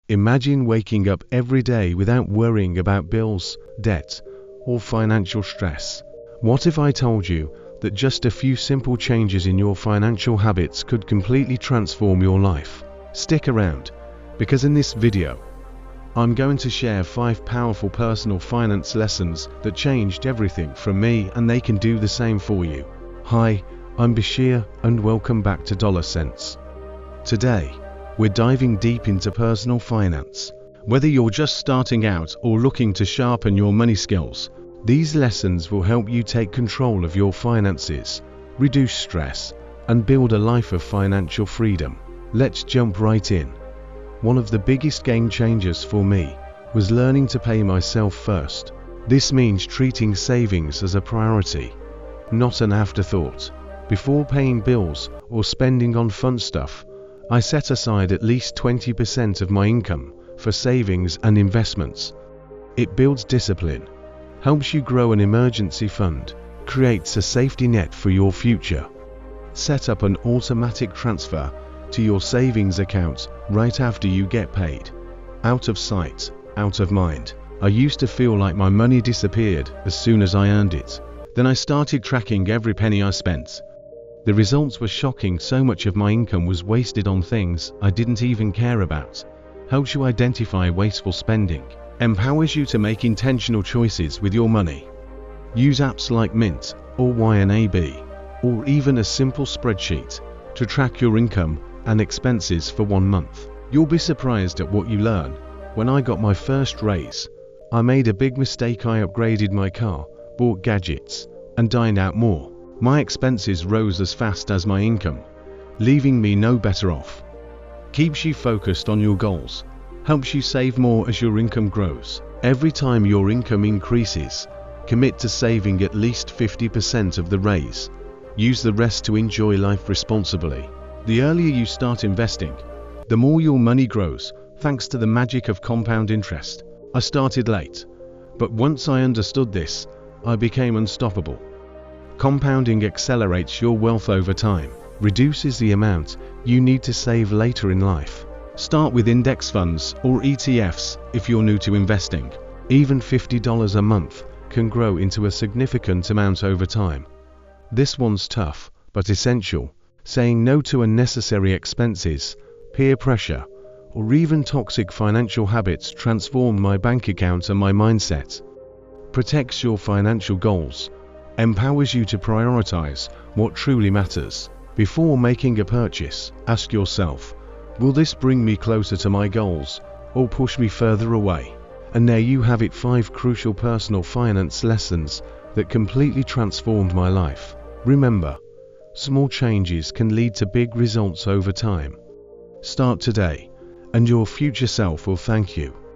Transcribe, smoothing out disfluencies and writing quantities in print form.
Imagine waking up every day without worrying about bills, debt, or financial stress. What if I told you that just a few simple changes in your financial habits could completely transform your life? Stick around, because in this video, I'm going to share 5 powerful personal finance lessons that changed everything for me, and they can do the same for you. Hi, I'm Bashir, and welcome back to Dollar Sense. Today, we're diving deep into personal finance. Whether you're just starting out or looking to sharpen your money skills, these lessons will help you take control of your finances, reduce stress, and build a life of financial freedom. Let's jump right in. One of the biggest game changers for me was learning to pay myself first. This means treating savings as a priority, not an afterthought. Before paying bills or spending on fun stuff, I set aside at least 20% of my income for savings and investments. It builds discipline, helps you grow an emergency fund, creates a safety net for your future. Set up an automatic transfer to your savings account right after you get paid. Out of sight, out of mind. I used to feel like my money disappeared as soon as I earned it. Then I started tracking every penny I spent. The results were shocking. So much of my income was wasted on things I didn't even care about. Helps you identify wasteful spending. Empowers you to make intentional choices with your money. Use apps like Mint or YNAB, or even a simple spreadsheet to track your income and expenses for 1 month. You'll be surprised at what you learn. When I got my first raise, I made a big mistake. I upgraded my car, bought gadgets, and dined out more. My expenses rose as fast as my income, leaving me no better off. Keeps you focused on your goals, helps you save more as your income grows. Every time your income increases, commit to saving at least 50% of the raise. Use the rest to enjoy life responsibly. The earlier you start investing, the more your money grows, thanks to the magic of compound interest. I started late, but once I understood this, I became unstoppable. Compounding accelerates your wealth over time, reduces the amount you need to save later in life. Start with index funds or ETFs if you're new to investing. Even $50 a month can grow into a significant amount over time. This one's tough, but essential. Saying no to unnecessary expenses, peer pressure, or even toxic financial habits transformed my bank account and my mindset. Protects your financial goals, empowers you to prioritize what truly matters. Before making a purchase, ask yourself, will this bring me closer to my goals or push me further away? And there you have it, 5 crucial personal finance lessons that completely transformed my life. Remember, small changes can lead to big results over time. Start today, and your future self will thank you.